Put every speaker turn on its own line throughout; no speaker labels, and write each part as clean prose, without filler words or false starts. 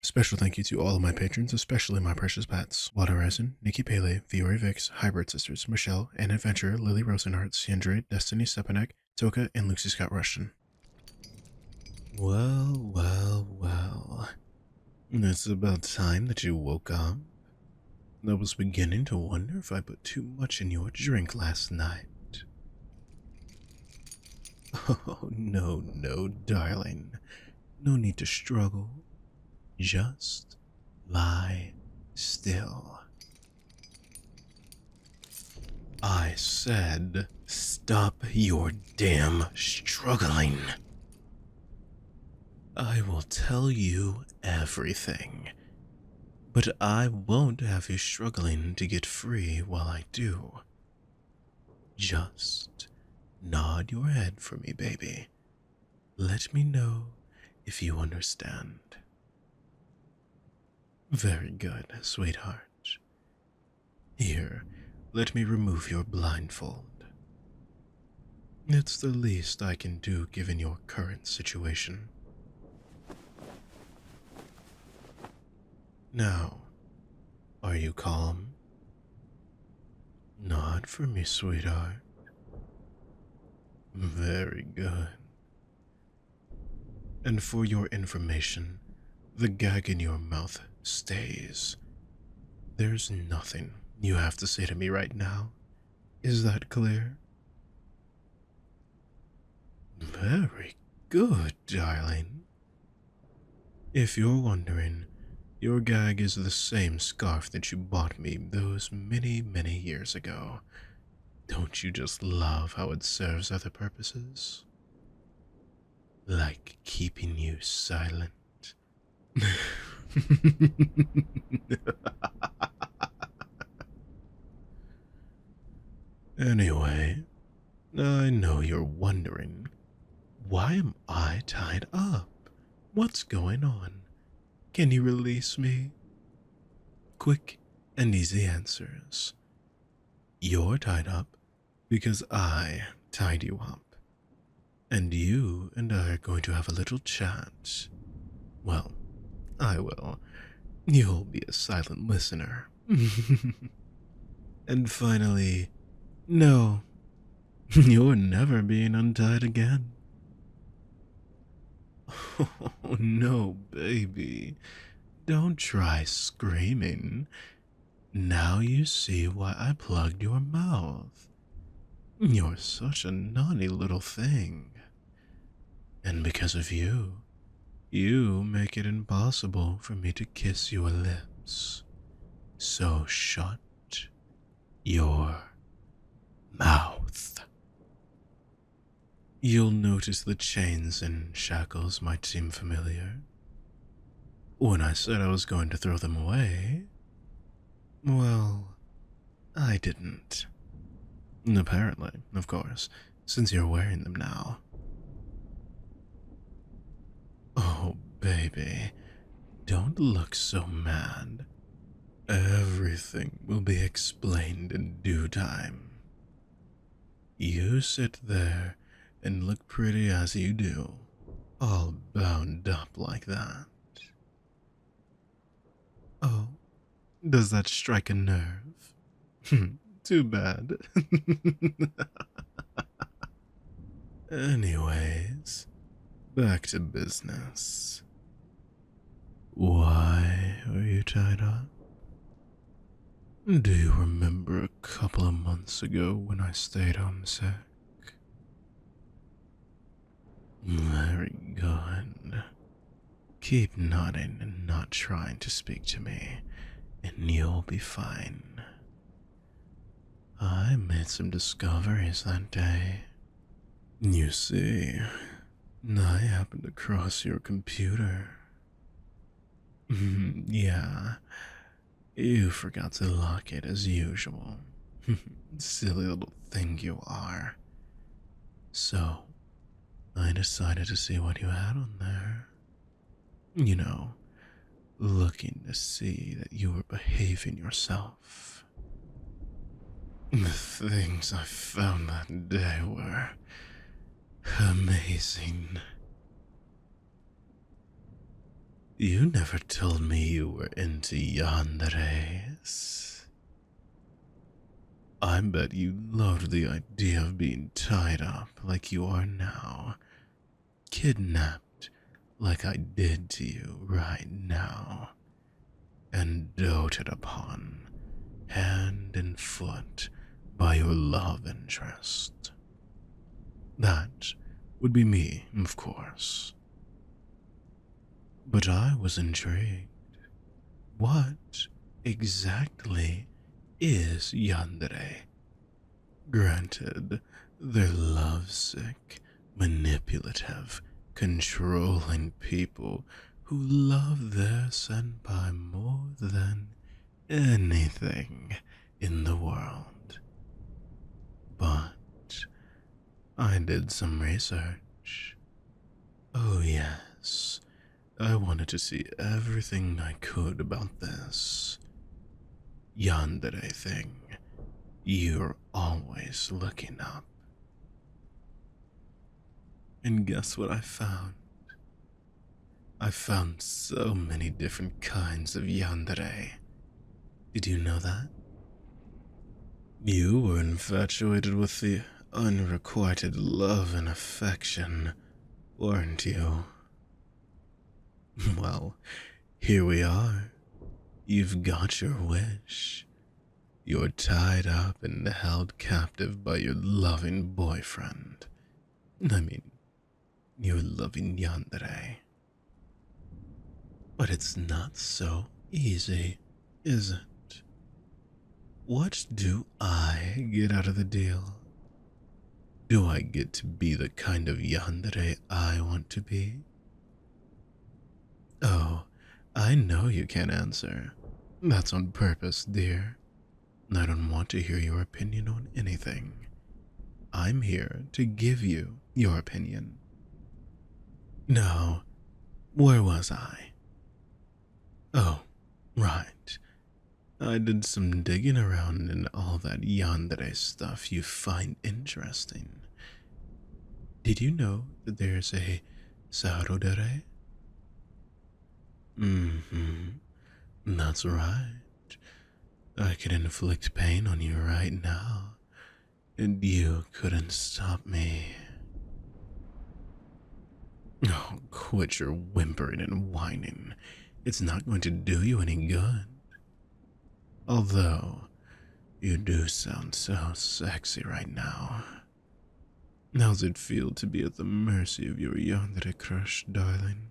Special thank you to all of my patrons, especially my precious pets, Water Resin, Nikki Pele, Viore Vix, Hybrid Sisters, Michelle, and Adventure, Lily Rosenhardt, Yandere, Destiny Stepanek, Toka, and Lucy Scott Rushton. Well. It's about time that you woke up. I was beginning to wonder if I put too much in your drink last night. Oh, no, darling. No need to struggle. Just lie still. I said, stop your damn struggling. I will tell you everything, but I won't have you struggling to get free while I do. Just nod your head for me, baby. Let me know if you understand. Very good, sweetheart. Here, let me remove your blindfold. It's the least I can do given your current situation. Now, are you calm? Nod for me, sweetheart. Very good. And for your information, the gag in your mouth stays. There's nothing you have to say to me right now. Is that clear? Very good, darling. If you're wondering, your gag is the same scarf that you bought me those many years ago. Don't you just love how it serves other purposes? Like keeping you silent. Anyway, I know you're wondering, why am I tied up? What's going on? Can you release me? Quick and easy answers. You're tied up because I tied you up. And you and I are going to have a little chat. Well, I will. You'll be a silent listener. And finally, no, you're never being untied again. Oh no, baby. Don't try screaming. Now you see why I plugged your mouth. You're such a naughty little thing. And because of you, you make it impossible for me to kiss your lips. So shut your mouth. You'll notice the chains and shackles might seem familiar. When I said I was going to throw them away, well, I didn't. Apparently, of course, since you're wearing them now. Oh, baby, don't look so mad. Everything will be explained in due time. You sit there and look pretty as you do, all bound up like that. Oh, does that strike a nerve? Too bad. Anyways, back to business. Why are you tied up? Do you remember a couple of months ago when I stayed home sick? Very good. Keep nodding and not trying to speak to me, and you'll be fine. I made some discoveries that day. You see, I happened across your computer. Yeah, you forgot to lock it as usual. Silly little thing you are. So, I decided to see what you had on there. You know, looking to see that you were behaving yourself. The things I found that day were amazing. You never told me you were into yanderes. I bet you loved the idea of being tied up like you are now, kidnapped like I did to you right now, and doted upon hand and foot by your love interest. That would be me, of course. But I was intrigued. What exactly is Yandere? Granted, they're lovesick, manipulative, controlling people who love their senpai more than anything in the world. But I did some research. Oh, yes, I wanted to see everything I could about this Yandere thing. You're always looking up. And guess what I found? I found so many different kinds of yandere. Did you know that? You were infatuated with the unrequited love and affection, weren't you? Well, here we are. You've got your wish. You're tied up and held captive by your loving boyfriend. I mean, your loving yandere. But it's not so easy, is it? What do I get out of the deal? Do I get to be the kind of yandere I want to be? Oh, I know you can't answer. That's on purpose, dear. I don't want to hear your opinion on anything. I'm here to give you your opinion. Now, where was I? Oh, right. I did some digging around in all that yandere stuff you find interesting. Did you know that there's a sarodere? Mm-hmm. That's right. I could inflict pain on you right now, and you couldn't stop me. Oh, quit your whimpering and whining. It's not going to do you any good. Although, you do sound so sexy right now. How's it feel to be at the mercy of your yandere crush, darling?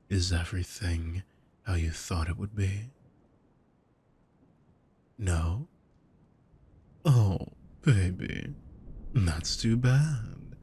Is everything how you thought it would be? No? Oh, baby, that's too bad.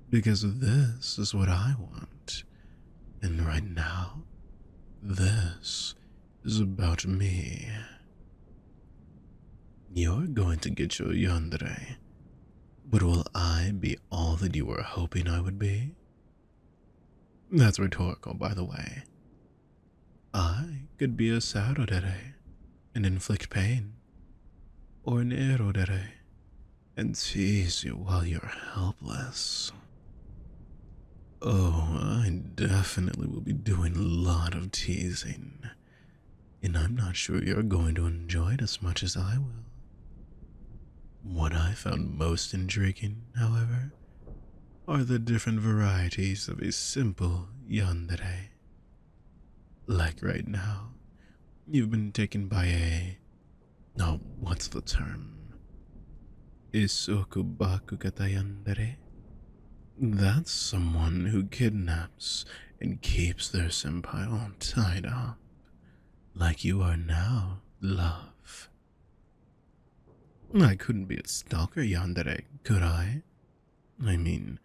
Because this is what I want. And right now, this is about me. You're going to get your yandere, but will I be all that you were hoping I would be? That's rhetorical, by the way. I could be a sarodere and inflict pain, or an erodere and tease you while you're helpless. Oh, I definitely will be doing a lot of teasing, and I'm not sure you're going to enjoy it as much as I will. What I found most intriguing, however, are the different varieties of a simple yandere. Like right now, you've been taken by a... Oh, what's the term? Isokubaku kata yandere? That's someone who kidnaps and keeps their senpai all tied up, like you are now, love. I couldn't be a stalker yandere, could I? I mean,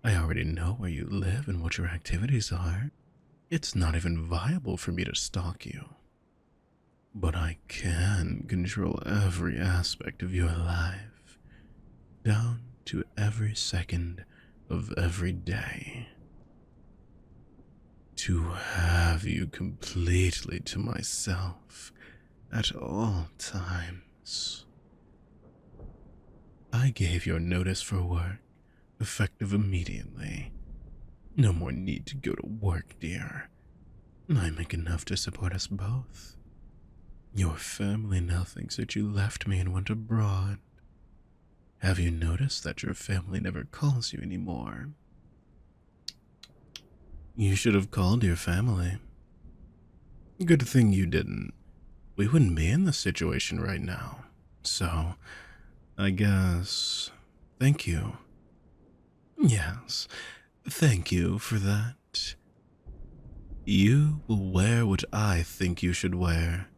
I already know where you live and what your activities are. It's not even viable for me to stalk you. But I can control every aspect of your life, down to every second of every day. To have you completely to myself at all times. I gave your notice for work, effective immediately. No more need to go to work, dear. I make enough to support us both. Your family now thinks that you left me and went abroad. Have you noticed that your family never calls you anymore? You should have called your family. Good thing you didn't. We wouldn't be in this situation right now. So, I guess, thank you. Yes, thank you for that. You will wear what I think you should wear.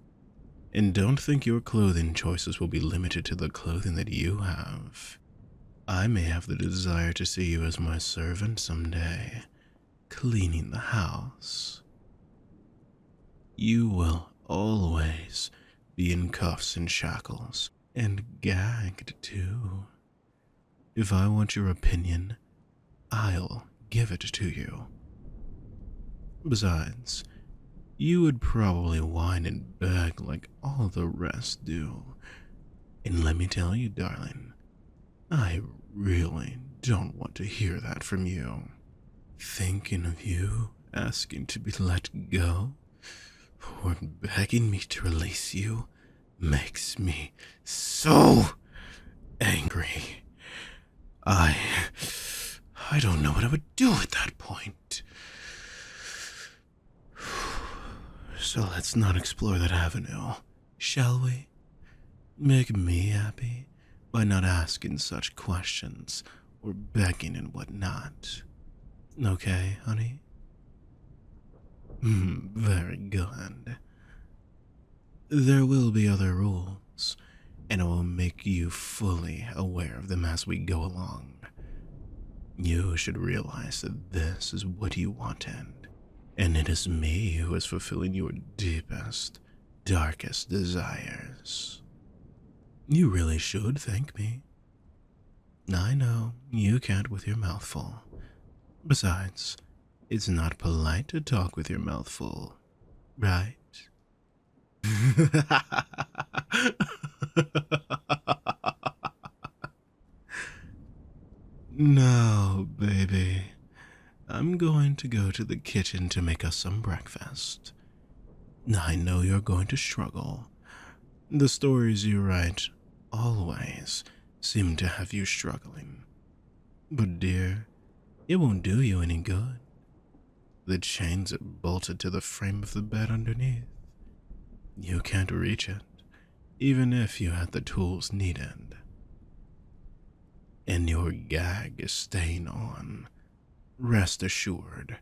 And don't think your clothing choices will be limited to the clothing that you have. I may have the desire to see you as my servant someday, cleaning the house. You will always be in cuffs and shackles, and gagged too. If I want your opinion, I'll give it to you. Besides, you would probably whine and beg like all the rest do. And let me tell you, darling, I really don't want to hear that from you. Thinking of you asking to be let go or begging me to release you makes me so angry. I don't know what I would do at that point. So let's not explore that avenue, shall we? Make me happy by not asking such questions or begging and whatnot. Okay, honey? Very good. There will be other rules, and I will make you fully aware of them as we go along. You should realize that this is what you wanted, and it is me who is fulfilling your deepest, darkest desires. You really should thank me. I know you can't with your mouth full. Besides, it's not polite to talk with your mouth full, right? No, baby. I'm going to go to the kitchen to make us some breakfast. I know you're going to struggle. The stories you write always seem to have you struggling. But dear, it won't do you any good. The chains are bolted to the frame of the bed underneath. You can't reach it, even if you had the tools needed. And your gag is staying on, rest assured.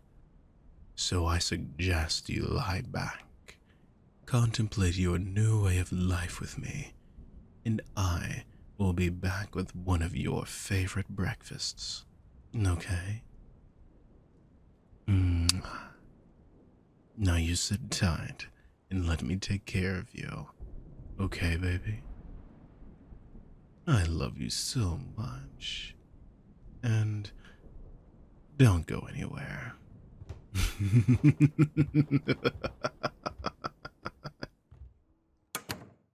So I suggest you lie back, contemplate your new way of life with me, and I will be back with one of your favorite breakfasts. Okay? Now you sit tight and let me take care of you. Okay, baby? I love you so much. And don't go anywhere.